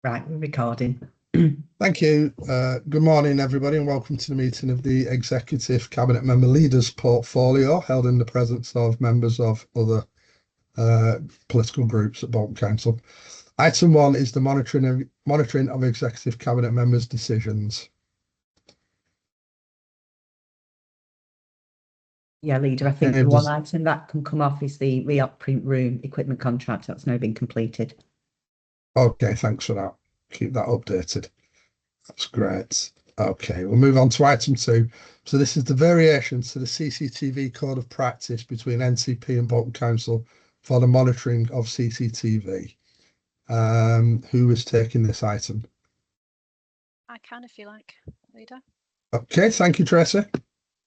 Right, we're recording. Thank you. Good morning, everybody, and welcome to the meeting of the Executive Cabinet Member Leaders Portfolio, held in the presence of members of other political groups at Bolton Council. Item 1 is the monitoring of Executive Cabinet Members' decisions. Yeah, Leader, I think the one item that can come off is the re-op print room equipment contract that's now been completed. Okay, thanks for that. Keep that updated. That's great. Okay, we'll move on to item 2. So this is the variations to the CCTV Code of Practice between NCP and Bolton Council for the monitoring of CCTV. Who is taking this item? I can, if you like, Leader. Okay, thank you, Tracy.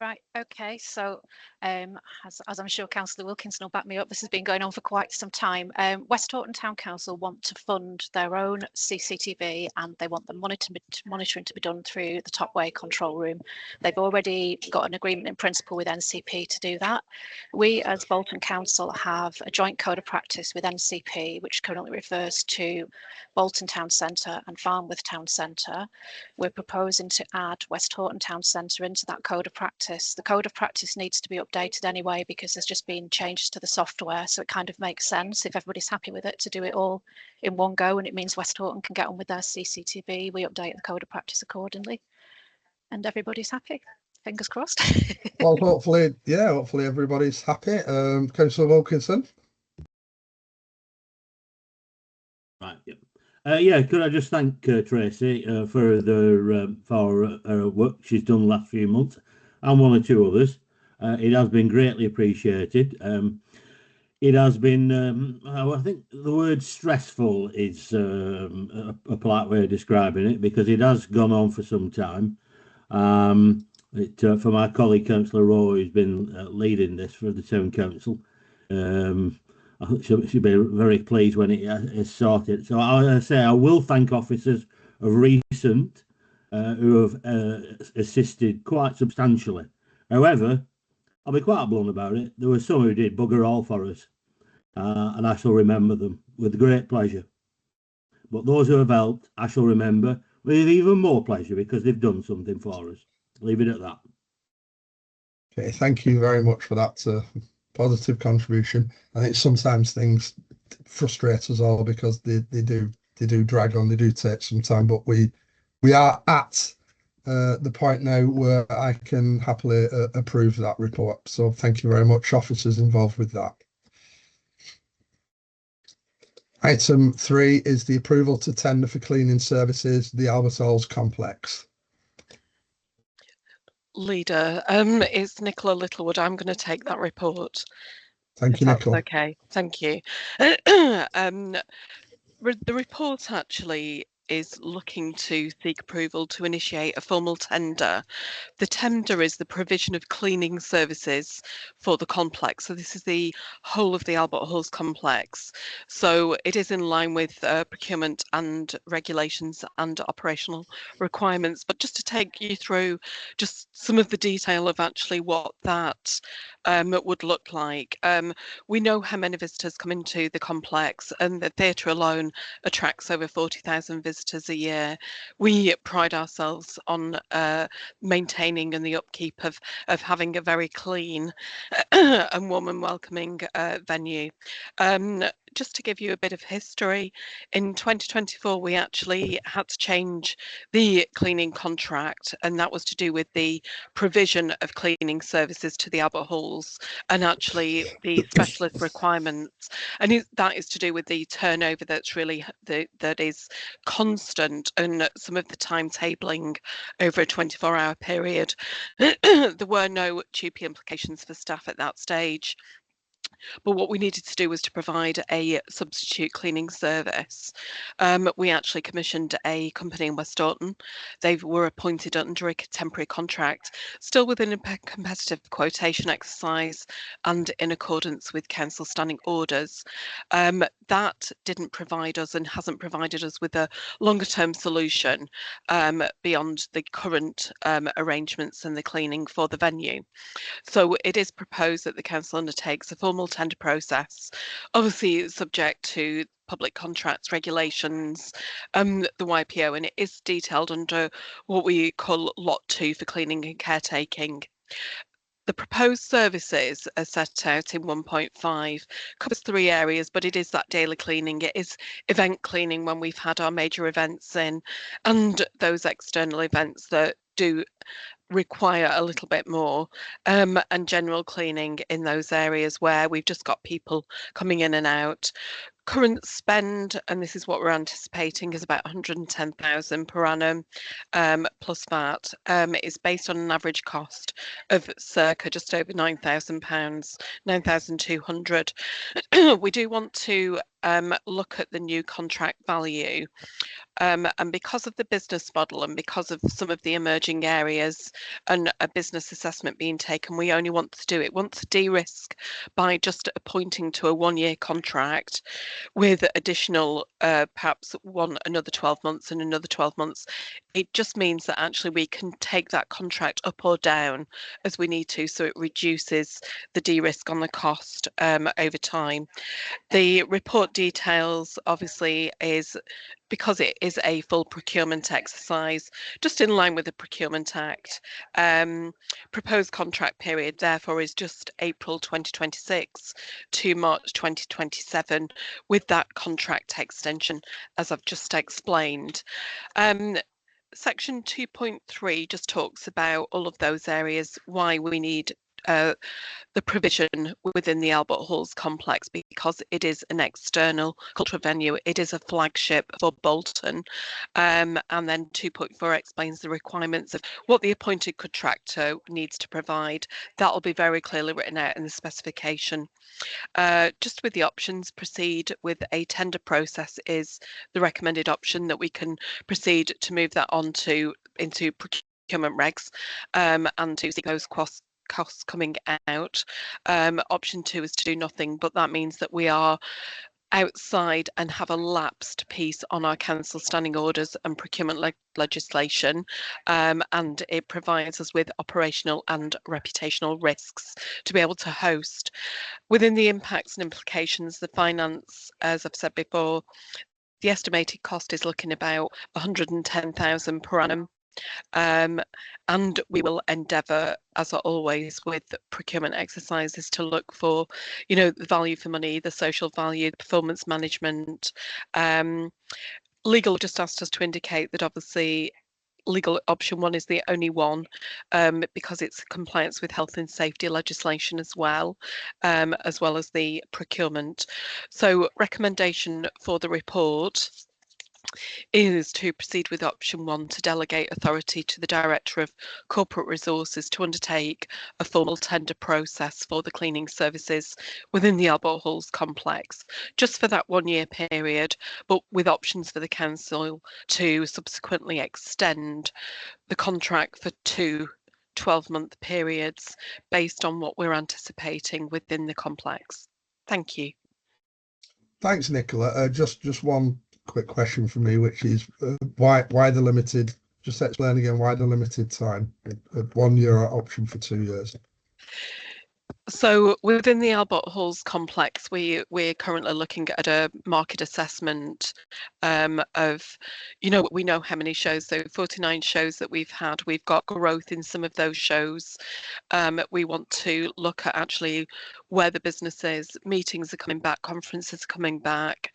Right, okay, so as I'm sure Councillor Wilkinson will back me up, this has been going on for quite some time. West Horton Town Council want to fund their own CCTV and they want the monitoring to be done through the Topway control room. They've already got an agreement in principle with NCP to do that. We as Bolton Council have a joint code of practice with NCP, which currently refers to Bolton Town Centre and Farnworth Town Centre. We're proposing to add West Horton Town Centre into that code of practice. The code of practice needs to be updated anyway because there's just been changes to the software, so it kind of makes sense if everybody's happy with it to do it all in one go, and it means West Horton can get on with their CCTV. We update the code of practice accordingly and everybody's happy. Fingers crossed. Well, hopefully everybody's happy. Councillor Wilkinson. Right, yeah. Could I just thank Tracy for her work she's done the last few months, and one or two others. It has been greatly appreciated. It has been, I think the word stressful is a polite way of describing it, because it has gone on for some time. For my colleague Councillor Rowe, who's been leading this for the Town Council, I think she'll be very pleased when it is sorted. So I will thank officers of recent who have assisted quite substantially. However, I'll be quite blunt about it. There were some who did bugger all for us, and I shall remember them with great pleasure. But those who have helped, I shall remember with even more pleasure because they've done something for us. Leave it at that. Okay, thank you very much for that positive contribution. I think sometimes things frustrate us all because they do drag on, they do take some time, but we are at the point now where I can happily approve that report. So thank you very much, officers involved with that. Item 3 is the approval to tender for cleaning services, the Albert Halls complex. Leader, it's Nicola Littlewood. I'm going to take that report. Thank you, Nicola. Okay, thank you. The report actually is looking to seek approval to initiate a formal tender. The tender is the provision of cleaning services for the complex. So this is the whole of the Albert Halls complex. So it is in line with procurement and regulations and operational requirements. But just to take you through just some of the detail of actually what that would look like. We know how many visitors come into the complex, and the theatre alone attracts over 40,000 visitors a year. We pride ourselves on maintaining and the upkeep of having a very clean and warm and welcoming venue. Just to give you a bit of history, in 2024 we actually had to change the cleaning contract, and that was to do with the provision of cleaning services to the Albert Halls and actually the specialist requirements, and that is to do with the turnover that's really that is constant, and some of the timetabling over a 24-hour period. There were no TUPE implications for staff at that stage. But what we needed to do was to provide a substitute cleaning service. We actually commissioned a company in West Horton. They were appointed under a temporary contract, still within a competitive quotation exercise and in accordance with council standing orders. That didn't provide us and hasn't provided us with a longer term solution beyond the current arrangements and the cleaning for the venue. So it is proposed that the council undertakes a formal tender process, obviously subject to public contracts regulations, the YPO, and it is detailed under what we call Lot 2 for cleaning and caretaking. The proposed services are set out in 1.5, covers 3 areas, but it is that daily cleaning, it is event cleaning when we've had our major events in, and those external events that do require a little bit more, and general cleaning in those areas where we've just got people coming in and out. Current spend, and this is what we're anticipating, is about 110,000 per annum, plus VAT. It is based on an average cost of circa just over £9,000, 9,200. We do want to look at the new contract value. And because of the business model and because of some of the emerging areas and a business assessment being taken, we only want to do it once de-risk by just appointing to a 1-year contract with additional perhaps another 12 months and another 12 months. It just means that actually we can take that contract up or down as we need to, so it reduces the de-risk on the cost over time. The report details obviously is, because it is a full procurement exercise, just in line with the Procurement Act. Proposed contract period, therefore, is just April 2026 to March 2027, with that contract extension, as I've just explained. Section 2.3 just talks about all of those areas, why we need the provision within the Albert Halls complex, because it is an external cultural venue. It is a flagship for Bolton. And then 2.4 explains the requirements of what the appointed contractor needs to provide. That will be very clearly written out in the specification. Just with the options, proceed with a tender process is the recommended option, that we can proceed to move that on into procurement regs and to see those costs coming out. Option 2 is to do nothing, but that means that we are outside and have a lapsed piece on our council standing orders and procurement legislation, and it provides us with operational and reputational risks to be able to host. Within the impacts and implications, the finance, as I've said before, the estimated cost is looking about 110,000 per annum. And we will endeavour, as always with procurement exercises, to look for, the value for money, the social value, the performance management. Legal just asked us to indicate that obviously legal option 1 is the only one, because it's compliance with health and safety legislation as well as the procurement. So recommendation for the report is to proceed with option 1, to delegate authority to the Director of Corporate Resources to undertake a formal tender process for the cleaning services within the Albert Halls complex, just for that 1-year period, but with options for the Council to subsequently extend the contract for 2 12-month periods based on what we're anticipating within the complex. Thank you. Thanks, Nicola. Just one quick question for me, which is why the limited? Just explain again why the limited time, 1 year option for 2 years. So within the Albert Halls complex, we're currently looking at a market assessment of, we know how many shows, so 49 shows that we've had. We've got growth in some of those shows. We want to look at actually where the business is. Meetings are coming back, conferences are coming back.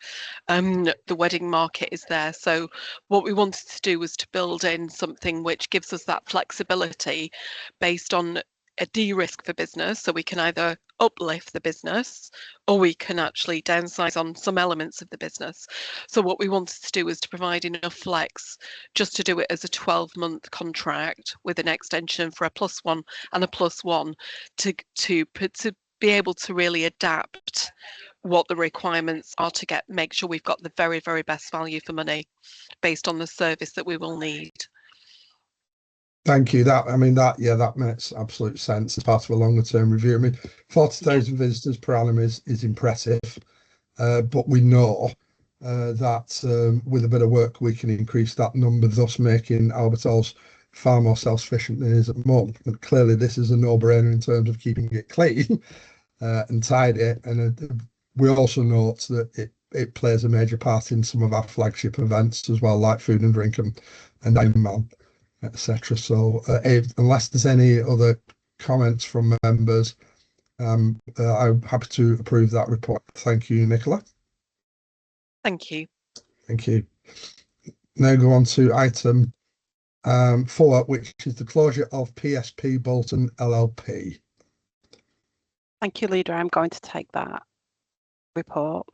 The wedding market is there. So what we wanted to do was to build in something which gives us that flexibility based on a de-risk for business, so we can either uplift the business or we can actually downsize on some elements of the business. So what we wanted to do was to provide enough flex just to do it as a 12-month contract with an extension for a +1 and a +1 to be able to really adapt what the requirements are to make sure we've got the very, very best value for money based on the service that we will need. Thank you. That makes absolute sense as part of a longer term review. 40,000 visitors per annum is impressive, but we know that with a bit of work we can increase that number, thus making Albert Halls far more self-sufficient than it is at the moment. And clearly this is a no-brainer in terms of keeping it clean. and tidy. And we also note that it plays a major part in some of our flagship events as well, like Food and Drink and Dining Man, etc. So unless there's any other comments from members, I'm happy to approve that report. Thank you, Nicola. Thank you. Thank you. Now go on to item 4, which is the closure of PSP Bolton LLP. Thank you, Leader. I'm going to take that report.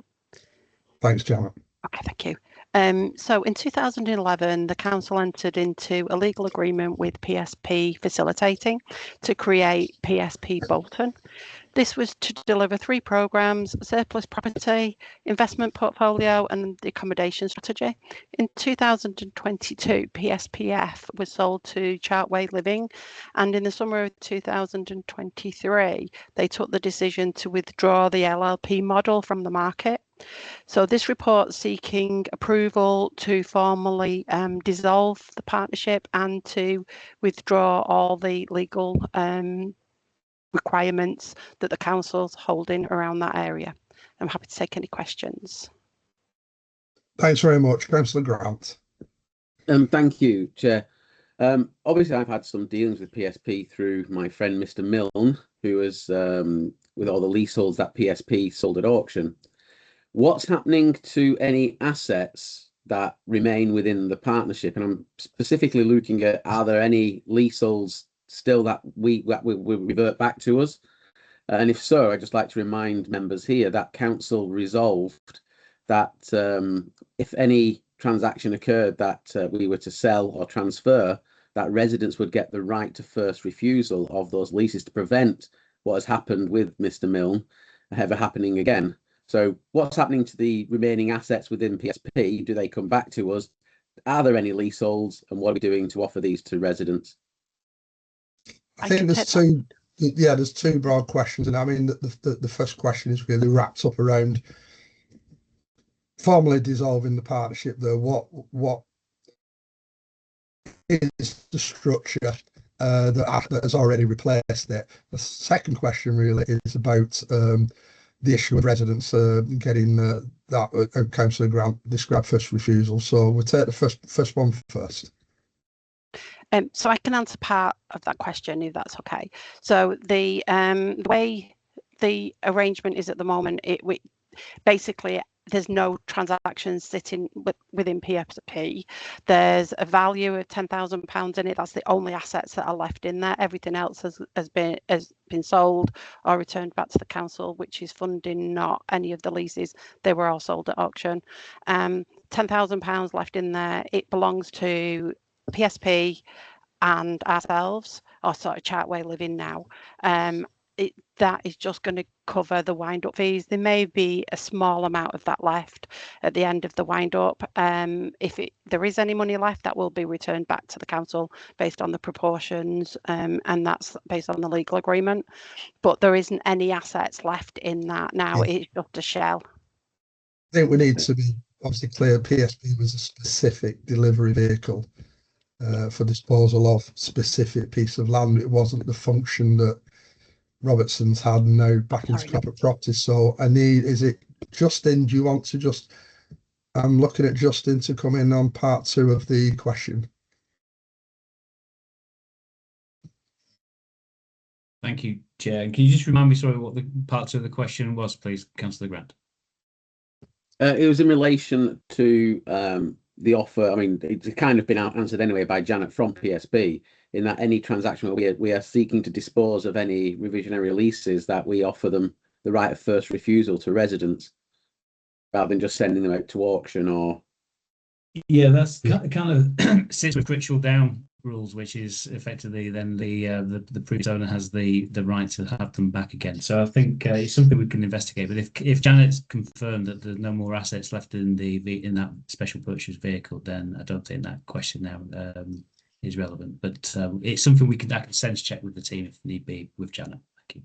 Thanks, Janet. Okay, thank you. So in 2011, the council entered into a legal agreement with PSP Facilitating to create PSP Bolton. This was to deliver 3 programs: surplus property, investment portfolio, and the accommodation strategy. In 2022, PSPF was sold to Chartway Living, and in the summer of 2023, they took the decision to withdraw the LLP model from the market. So this report seeking approval to formally dissolve the partnership and to withdraw all the legal requirements that the council's holding around that area. I'm happy to take any questions. Thanks very much, Councillor Grant. Thank you, Chair. Obviously, I've had some dealings with PSP through my friend Mr. Milne, who is with all the leaseholds that PSP sold at auction. What's happening to any assets that remain within the partnership? And I'm specifically looking at, are there any leaseholds still that will revert back to us? And if so, I'd just like to remind members here that council resolved that if any transaction occurred that we were to sell or transfer, that residents would get the right to first refusal of those leases to prevent what has happened with Mr. Milne ever happening again. So what's happening to the remaining assets within PSP? Do they come back to us? Are there any leaseholds, and what are we doing to offer these to residents? I think there's two. Yeah, there's 2 broad questions, and I mean the first question is really wrapped up around formally dissolving the partnership. Though, what is the structure that has already replaced it? The second question really is about the issue of residents getting that Councillor Grant described first refusal. So we'll take the first one first. So I can answer part of that question if that's okay. So the way the arrangement is at the moment, basically there's no transactions sitting within PSP. There's a value of £10,000 in it. That's the only assets that are left in there. Everything else has been sold or returned back to the council, which is funding not any of the leases. They were all sold at auction. £10,000 left in there. It belongs to PSP and ourselves, or sort of Chartway Living now. That is just going to cover the wind-up fees. There may be a small amount of that left at the end of the wind-up. If there is any money left, that will be returned back to the council based on the proportions, and that's based on the legal agreement. But there isn't any assets left in that now. It's just a shell. I think we need to be obviously clear. PSP was a specific delivery vehicle for disposal of specific piece of land. It wasn't the function that Robertson's had now back into corporate property. So is it Justin? Do you want to just, I'm looking at Justin to come in on part 2 of the question. Thank you, Chair. Can you just remind me, sorry, what the part 2 of the question was, please, Councillor Grant? It was in relation to the offer. I mean, it's kind of been answered anyway by Janet from PSP, in that any transaction where we are seeking to dispose of any revisionary leases, that we offer them the right of first refusal to residents, rather than just sending them out to auction. Or yeah, that's kind of sits with ritual down rules, which is effectively then the previous owner has the right to have them back again. So I think it's something we can investigate. But if Janet's confirmed that there's no more assets left in that special purchase vehicle, then I don't think that question now is relevant. But it's something I can sense check with the team if need be with Janet. Thank you.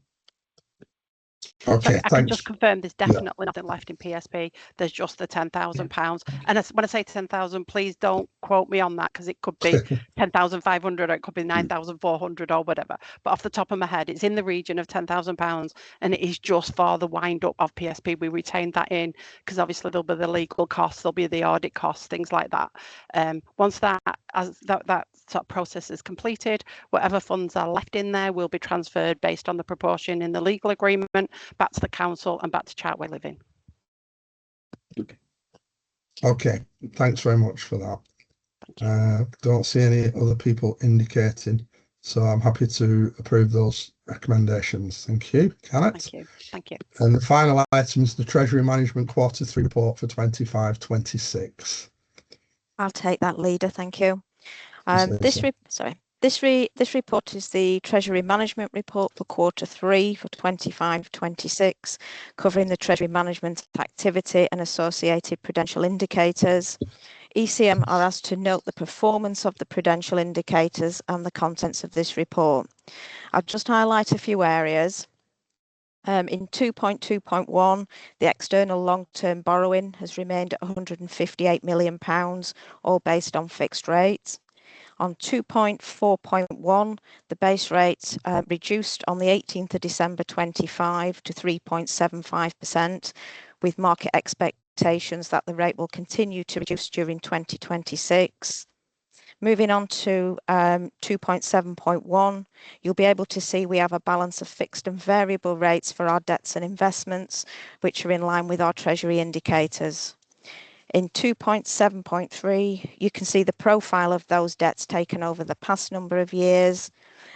Okay, I can just confirm there's definitely nothing left in PSP. There's just the £10,000. And when I say 10,000, please don't quote me on that, because it could be 10,500 or it could be 9,400 or whatever. But off the top of my head, it's in the region of £10,000, and it is just for the wind up of PSP. We retained that in because obviously there'll be the legal costs, there'll be the audit costs, things like that. Once that sort of process is completed, whatever funds are left in there will be transferred based on the proportion in the legal agreement back to the council and back to Chartway Living. Okay, thanks very much for that. Don't see any other people indicating, so I'm happy to approve those recommendations. Thank you, Janet. Thank you. And the final item is the Treasury Management Quarter 3 report for 25-26. I'll take that, Leader. Thank you. This report is the Treasury Management Report for Quarter 3 for 25-26, covering the Treasury Management activity and associated prudential indicators. ECM are asked to note the performance of the prudential indicators and the contents of this report. I'll just highlight a few areas. In 2.2.1, the external long-term borrowing has remained at £158 million, all based on fixed rates. On 2.4.1, the base rate reduced on the 18th of December 25 to 3.75%, with market expectations that the rate will continue to reduce during 2026. Moving on to 2.7.1, you'll be able to see we have a balance of fixed and variable rates for our debts and investments, which are in line with our Treasury indicators. In 2.7.3, you can see the profile of those debts taken over the past number of years.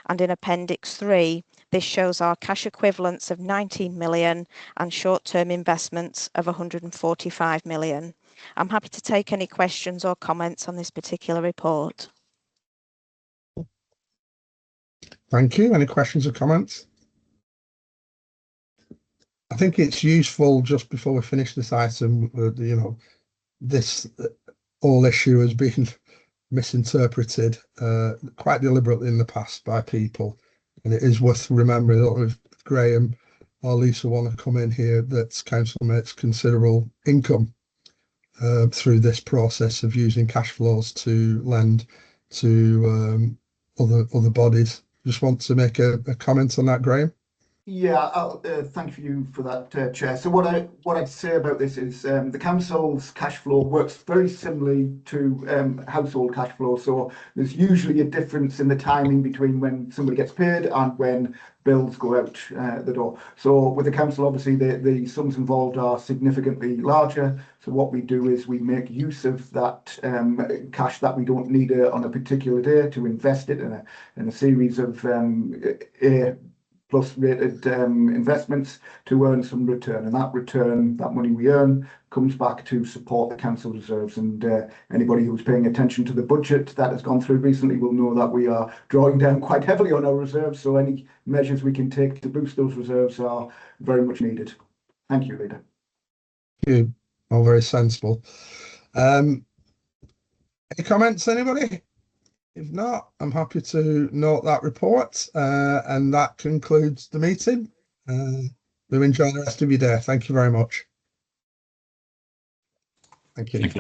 And in Appendix 3, this shows our cash equivalents of 19 million and short-term investments of 145 million. I'm happy to take any questions or comments on this particular report. Thank you. Any questions or comments? I think it's useful, just before we finish this item, this whole issue has been misinterpreted quite deliberately in the past by people, and it is worth remembering. I don't know if Graham or Lisa want to come in here, that council makes considerable income through this process of using cash flows to lend to other bodies. Just want to make a comment on that, Graham? Yeah, thank you for that, Chair. So what I'd say about this is the council's cash flow works very similarly to household cash flow. So there's usually a difference in the timing between when somebody gets paid and when bills go out the door. So with the council, obviously the sums involved are significantly larger. So what we do is we make use of that cash that we don't need on a particular day to invest it in a series of plus rated investments to earn some return, and that money we earn comes back to support the council reserves. And anybody who's paying attention to the budget that has gone through recently will know that we are drawing down quite heavily on our reserves, so any measures we can take to boost those reserves are very much needed. Thank you, Leader. Thank you. All very sensible. Any comments, anybody? If not, I'm happy to note that report, and that concludes the meeting. Do enjoy the rest of your day. Thank you very much. Thank you.